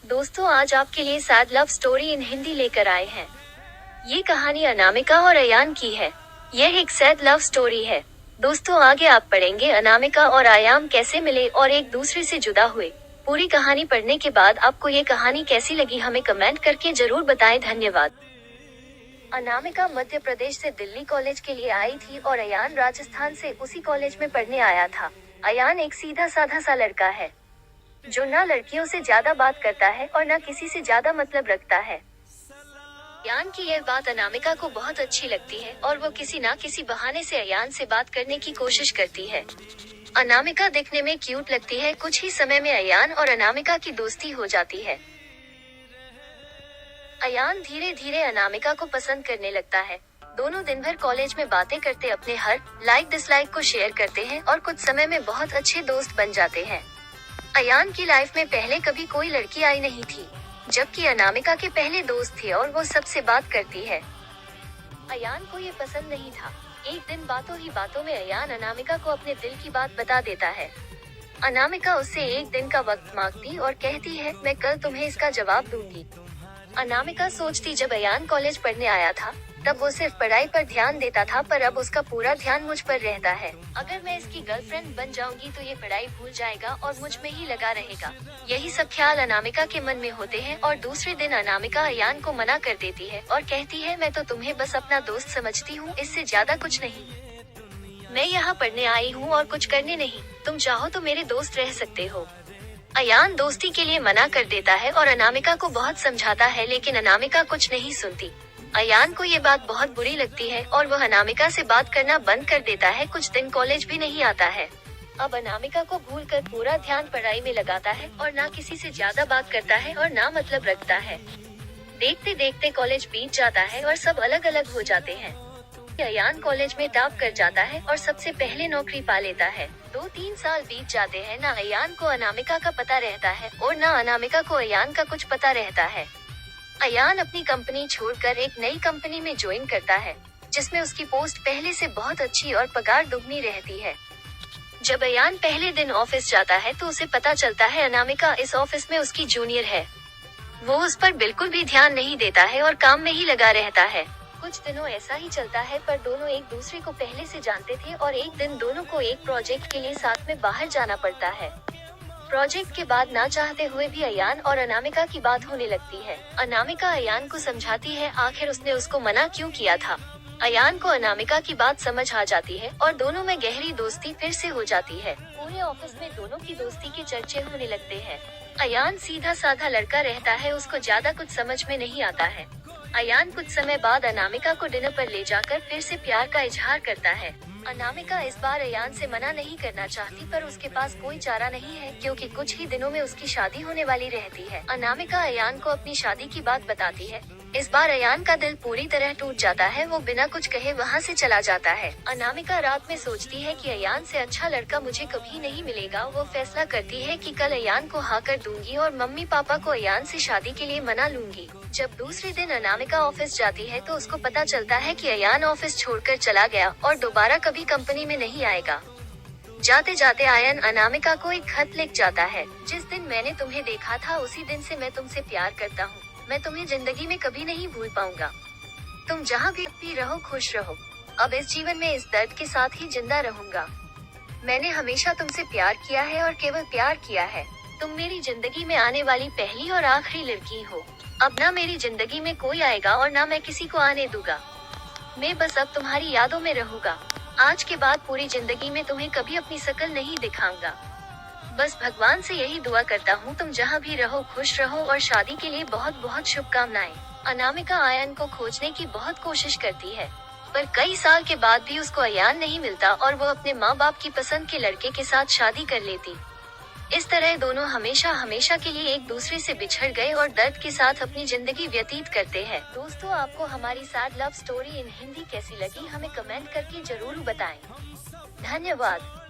दोस्तों आज आपके लिए sad love story in Hindi लेकर आए हैं। ये कहानी अनामिका और अयान की है। यह एक सैड लव स्टोरी है। दोस्तों आगे आप पढ़ेंगे अनामिका और अयान कैसे मिले और एक दूसरे से जुदा हुए। पूरी कहानी पढ़ने के बाद आपको ये कहानी कैसी लगी हमें कमेंट करके जरूर बताएं। धन्यवाद। अनामिका मध्य प्रदेश से दिल्ली कॉलेज के लिए आई थी और अयान राजस्थान से उसी कॉलेज में पढ़ने आया था। अयान एक सीधा साधा सा लड़का है जो ना लड़कियों से ज्यादा बात करता है और ना किसी से ज्यादा मतलब रखता है। अयान की यह बात अनामिका को बहुत अच्छी लगती है और वो किसी ना किसी बहाने से अयान से बात करने की कोशिश करती है। अनामिका दिखने में क्यूट लगती है। कुछ ही समय में अयान और अनामिका की दोस्ती हो जाती है। अयान धीरे धीरे अनामिका को पसंद करने लगता है। दोनों दिन भर कॉलेज में बातें करते अपने हर लाइक डिसलाइक को शेयर करते हैं और कुछ समय में बहुत अच्छे दोस्त बन जाते हैं। अयान की लाइफ में पहले कभी कोई लड़की आई नहीं थी, जबकि अनामिका के पहले दोस्त थे और वो सबसे बात करती है। अयान को ये पसंद नहीं था। एक दिन बातों ही बातों में अयान अनामिका को अपने दिल की बात बता देता है। अनामिका उससे एक दिन का वक्त मांगती और कहती है मैं कल तुम्हें इसका जवाब दूंगी। अनामिका सोचती जब अयान कॉलेज पढ़ने आया था तब वो सिर्फ पढ़ाई पर ध्यान देता था, पर अब उसका पूरा ध्यान मुझ पर रहता है। अगर मैं इसकी गर्लफ्रेंड बन जाऊंगी तो ये पढ़ाई भूल जाएगा और मुझ में ही लगा रहेगा। यही सब ख्याल अनामिका के मन में होते हैं और दूसरे दिन अनामिका अयान को मना कर देती है और कहती है मैं तो तुम्हें बस अपना दोस्त समझती हूँ, इससे ज्यादा कुछ नहीं। मैं यहाँ पढ़ने आई हूँ और कुछ करने नहीं। तुम चाहो तो मेरे दोस्त रह सकते हो। अयान दोस्ती के लिए मना कर देता है और अनामिका को बहुत समझाता है, लेकिन अनामिका कुछ नहीं सुनती। अयान को ये बात बहुत बुरी लगती है और वह अनामिका से बात करना बंद कर देता है। कुछ दिन कॉलेज भी नहीं आता है। अब अनामिका को भूलकर पूरा ध्यान पढ़ाई में लगाता है और ना किसी से ज्यादा बात करता है और ना मतलब रखता है। देखते देखते कॉलेज बीत जाता है और सब अलग अलग हो जाते हैं। अयान कॉलेज में टॉप कर जाता है और सबसे पहले नौकरी पा लेता है। 2-3 साल बीत जाते हैं। ना अयान को अनामिका का पता रहता है और ना अनामिका को अयान का कुछ पता रहता है। अयान अपनी कंपनी छोड़कर एक नई कंपनी में ज्वाइन करता है, जिसमें उसकी पोस्ट पहले से बहुत अच्छी और पगार दुगनी रहती है। जब अयान पहले दिन ऑफिस जाता है तो उसे पता चलता है अनामिका इस ऑफिस में उसकी जूनियर है। वो उस पर बिल्कुल भी ध्यान नहीं देता है और काम में ही लगा रहता है। कुछ दिनों ऐसा ही चलता है, पर दोनों एक दूसरे को पहले से जानते थे और एक दिन दोनों को एक प्रोजेक्ट के लिए साथ में बाहर जाना पड़ता है। प्रोजेक्ट के बाद ना चाहते हुए भी अयान और अनामिका की बात होने लगती है। अनामिका अयान को समझाती है आखिर उसने उसको मना क्यों किया था। अयान को अनामिका की बात समझ आ जाती है और दोनों में गहरी दोस्ती फिर से हो जाती है। पूरे ऑफिस में दोनों की दोस्ती के चर्चे होने लगते हैं। अयान सीधा साधा लड़का रहता है, उसको ज्यादा कुछ समझ में नहीं आता है। अयान कुछ समय बाद अनामिका को डिनर पर ले जाकर फिर से प्यार का इजहार करता है। अनामिका इस बार अयान से मना नहीं करना चाहती, पर उसके पास कोई चारा नहीं है क्योंकि कुछ ही दिनों में उसकी शादी होने वाली रहती है। अनामिका अयान को अपनी शादी की बात बताती है। इस बार अयान का दिल पूरी तरह टूट जाता है। वो बिना कुछ कहे वहाँ से चला जाता है। अनामिका रात में सोचती है कि अयान से अच्छा लड़का मुझे कभी नहीं मिलेगा। वो फैसला करती है कि कल अयान को हाँ कर दूंगी और मम्मी पापा को अयान से शादी के लिए मना लूंगी। जब दूसरे दिन अनामिका ऑफिस जाती है तो उसको पता चलता है कि अयान ऑफिस छोड़कर चला गया और दोबारा कभी कंपनी में नहीं आएगा। जाते जाते अयान अनामिका को एक खत लिख जाता है। जिस दिन मैंने तुम्हें देखा था उसी दिन से मैं तुमसे प्यार करता हूँ। मैं तुम्हें जिंदगी में कभी नहीं भूल पाऊंगा। तुम जहाँ भी रहो खुश रहो। अब इस जीवन में इस दर्द के साथ ही जिंदा रहूंगा। मैंने हमेशा तुमसे प्यार किया है और केवल प्यार किया है। तुम मेरी जिंदगी में आने वाली पहली और आखिरी लड़की हो। अब ना मेरी जिंदगी में कोई आएगा और ना मैं किसी को आने दूंगा। मैं बस अब तुम्हारी यादों में रहूंगा। आज के बाद पूरी जिंदगी में तुम्हें कभी अपनी शक्ल नहीं दिखाऊंगा। बस भगवान से यही दुआ करता हूँ तुम जहाँ भी रहो खुश रहो और शादी के लिए बहुत बहुत शुभकामनाएं। अनामिका अयान को खोजने की बहुत कोशिश करती है, पर कई साल के बाद भी उसको अयान नहीं मिलता और वो अपने माँ बाप की पसंद के लड़के के साथ शादी कर लेती। इस तरह दोनों हमेशा हमेशा के लिए एक दूसरे से बिछड़ गए और दर्द के साथ अपनी जिंदगी व्यतीत करते हैं। दोस्तों आपको हमारी sad love story in Hindi कैसी लगी हमें कमेंट करके जरूर बताएं। धन्यवाद।